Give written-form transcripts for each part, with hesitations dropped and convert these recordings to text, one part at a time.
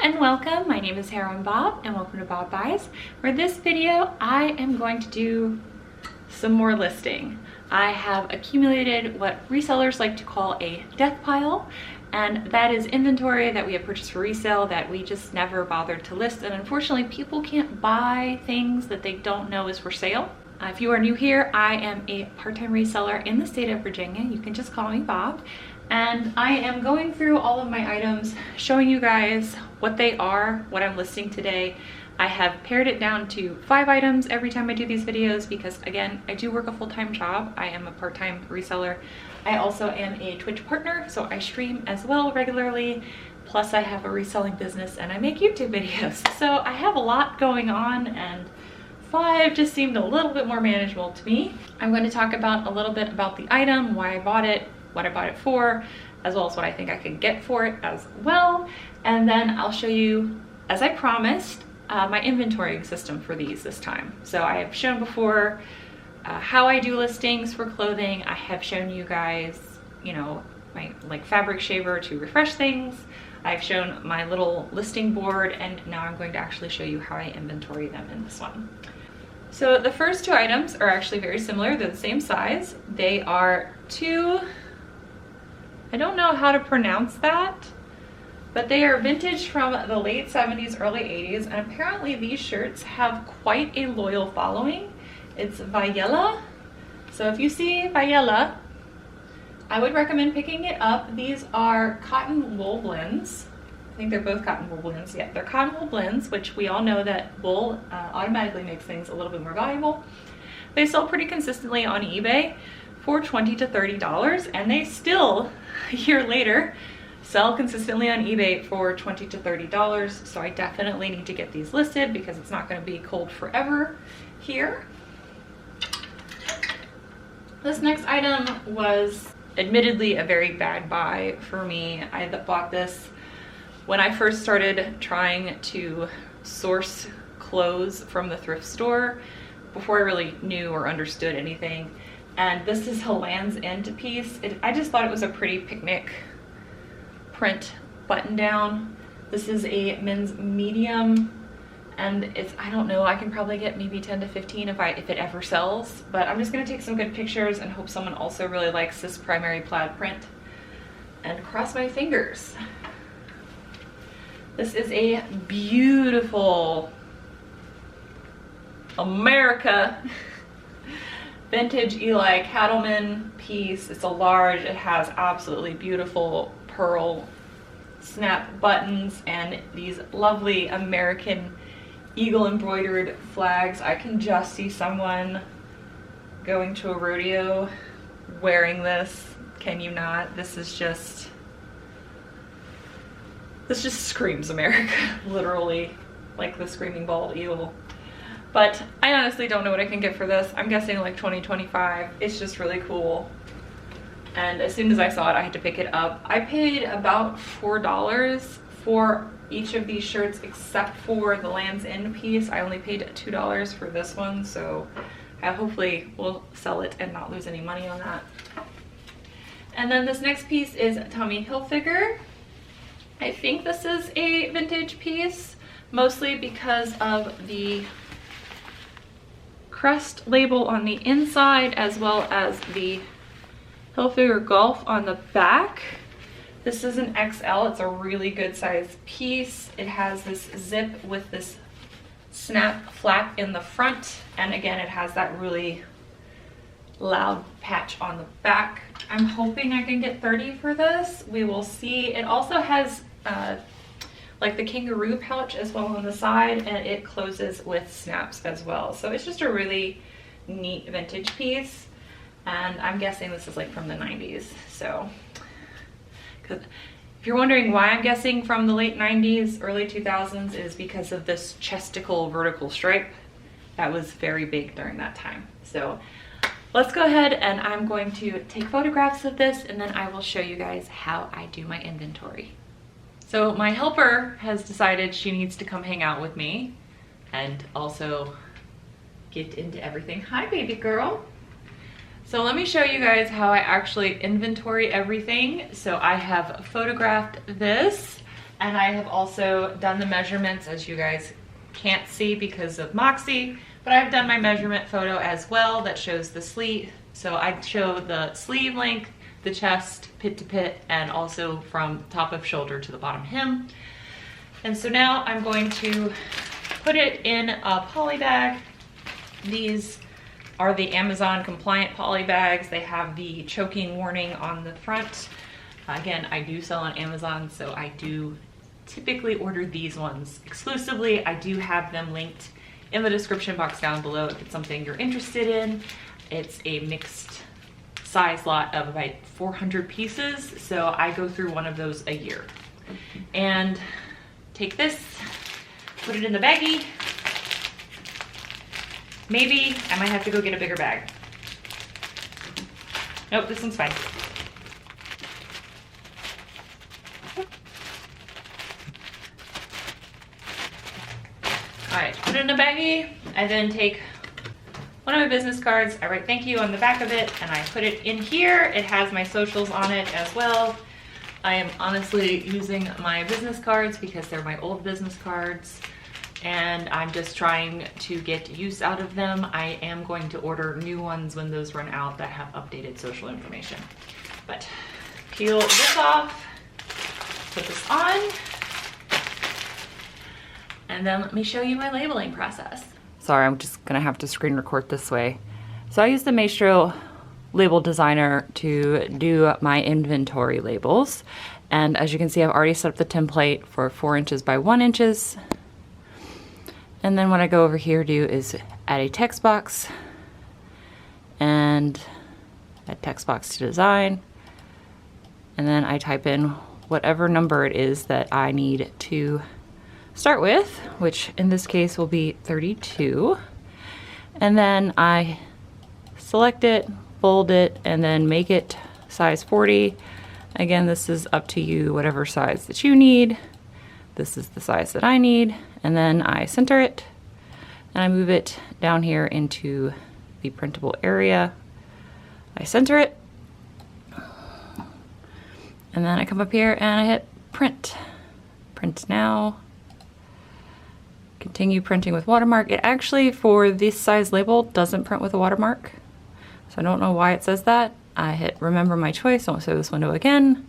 and welcome. My name is Heroine Bob and welcome to Bob Buys. For this video, I am going to do some more listing. I have accumulated what resellers like to call a death pile, and that is inventory that we have purchased for resale that we just never bothered to list. And unfortunately, people can't buy things that they don't know is for sale. If you are new here, I am a part-time reseller in the state of Virginia. You can just call me Bob. And I am going through all of my items, showing you guys what they are, what I'm listing today. I have pared it down to 5 items every time I do these videos because, again, I do work a full-time job. I am a part-time reseller. I also am a Twitch partner, so I stream as well regularly. Plus I have a reselling business and I make YouTube videos. So I have a lot going on, and 5 just seemed a little bit more manageable to me. I'm going to talk about a little bit about the item, why I bought it, what I bought it for, as well as what I think I could get for it as well. And then I'll show you, as I promised, my inventory system for these this time. So I have shown before how I do listings for clothing. I have shown you guys, you know, my fabric shaver to refresh things. I've shown my little listing board, and now I'm going to actually show you how I inventory them in this one. So the first 2 items are actually very similar. They're the same size. They are 2, I don't know how to pronounce that, but they are vintage from the late 70s, early 80s, and apparently these shirts have quite a loyal following. It's Viella. So if you see Viella, I would recommend picking it up. These are cotton wool blends. I think they're both cotton wool blends. Yeah, they're cotton wool blends, which we all know that wool automatically makes things a little bit more valuable. They sell pretty consistently on eBay for $20 to $30, and they still, a year later, sell consistently on eBay for $20 to $30. So I definitely need to get these listed because it's not going to be cold forever here. This next item was admittedly a very bad buy for me. I bought this when I first started trying to source clothes from the thrift store before I really knew or understood anything. And this is a Land's End piece. I just thought it was a pretty picnic print button down. This is a men's medium, and it's, I don't know, I can probably get maybe 10 to 15 if it ever sells, but I'm just gonna take some good pictures and hope someone also really likes this primary plaid print and cross my fingers. This is a beautiful America vintage Eli Cattleman piece. It's a large, it has absolutely beautiful pearl snap buttons and these lovely American eagle embroidered flags. I can just see someone going to a rodeo wearing this. Can you not? This just screams America, literally, like the screaming bald eagle. But I honestly don't know what I can get for this. I'm guessing like 20, 25. It's just really cool. And as soon as I saw it, I had to pick it up. I paid about $4 for each of these shirts except for the Land's End piece. I only paid $2 for this one, so I hopefully will sell it and not lose any money on that. And then this next piece is Tommy Hilfiger. I think this is a vintage piece, mostly because of the crest label on the inside as well as the Hilfiger Golf on the back. This is an XL. It's a really good size piece. It has this zip with this snap flap in the front, and again it has that really loud patch on the back. I'm hoping I can get 30 for this. We will see. It also has like the kangaroo pouch as well on the side, and it closes with snaps as well. So it's just a really neat vintage piece, and I'm guessing this is like from the 90s. So, because if you're wondering why I'm guessing from the late 90s, early 2000s, is because of this chesticle vertical stripe that was very big during that time. So let's go ahead and I'm going to take photographs of this, and then I will show you guys how I do my inventory. So my helper has decided she needs to come hang out with me and also get into everything. Hi, baby girl. So let me show you guys how I actually inventory everything. So I have photographed this. And I have also done the measurements, as you guys can't see because of Moxie, but I've done my measurement photo as well that shows the sleeve. So I show the sleeve length, the chest, pit to pit, and also from top of shoulder to the bottom hem. And so now I'm going to put it in a poly bag. These are the Amazon compliant poly bags. They have the choking warning on the front. Again, I do sell on Amazon, so I do typically order these ones exclusively. I do have them linked in the description box down below if it's something you're interested in. It's a mixed size lot of about 400 pieces, so I go through one of those a year. And take this, put it in the baggie. Maybe I might have to go get a bigger bag. Nope, this one's fine. All right, put it in a baggie. I then take one of my business cards. I write thank you on the back of it and I put it in here. It has my socials on it as well. I am honestly using my business cards because they're my old business cards and I'm just trying to get use out of them. I am going to order new ones when those run out that have updated social information. But peel this off, put this on, and then let me show you my labeling process. Sorry, I'm just gonna have to screen record this way. So I use the Maestro label designer to do my inventory labels. And as you can see, I've already set up the template for 4 inches by 1 inches. And then what I go over here do is add a text box and add text box to design. And then I type in whatever number it is that I need to start with, which in this case will be 32. And then I select it, bold it, and then make it size 40. Again, this is up to you, whatever size that you need. This is the size that I need. And then I center it and I move it down here into the printable area. I center it. And then I come up here and I hit print. Print now. Continue printing with watermark. It actually, for this size label, doesn't print with a watermark. So I don't know why it says that. I hit remember my choice, I'll show this window again.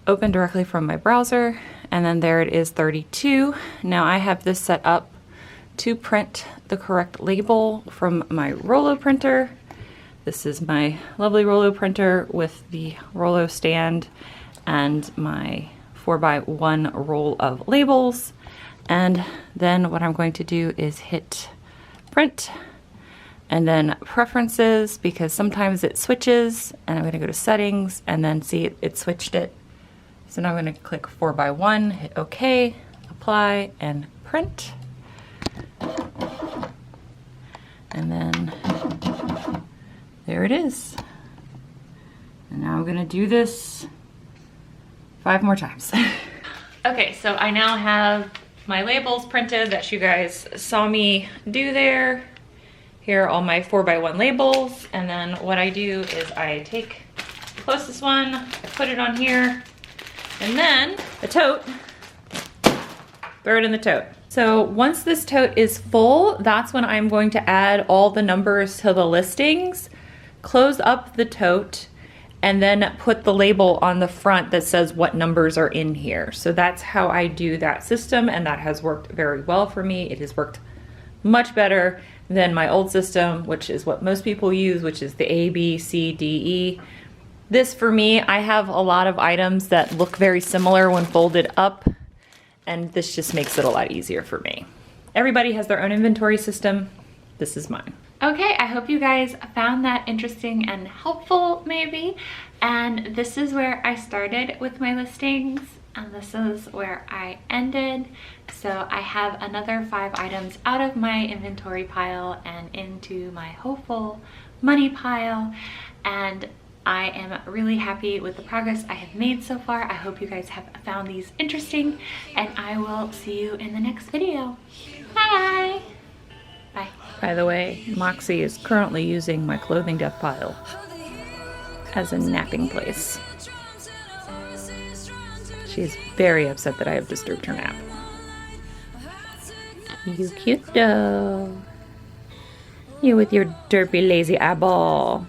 Open directly from my browser, and then there it is, 32. Now I have this set up to print the correct label from my Rollo printer. This is my lovely Rollo printer with the Rollo stand and my 4x1 roll of labels. And then what I'm going to do is hit print and then preferences, because sometimes it switches, and I'm going to go to settings and then see it switched it. So now I'm going to click 4x1, hit OK, apply, and print. And then there it is. And now I'm going to do this 5 more times. Okay, so I now have my labels printed that you guys saw me do there. Here are all my 4x1 labels, and then what I do is I take the closest one, I put it on here, and then the tote, throw it in the tote. So once this tote is full, that's when I'm going to add all the numbers to the listings, close up the tote, and then put the label on the front that says what numbers are in here. So that's how I do that system, and that has worked very well for me. It has worked much better than my old system, which is what most people use, which is the A, B, C, D, E. This, for me, I have a lot of items that look very similar when folded up, and this just makes it a lot easier for me. Everybody has their own inventory system. This is mine. Okay, I hope you guys found that interesting and helpful, maybe. And this is where I started with my listings, and this is where I ended. So I have another 5 items out of my inventory pile and into my hopeful money pile, and I am really happy with the progress I have made so far. I hope you guys have found these interesting, and I will see you in the next video. Bye! Bye. By the way, Moxie is currently using my clothing death pile as a napping place. She's very upset that I have disturbed her nap. You cute though. You with your derpy lazy eyeball.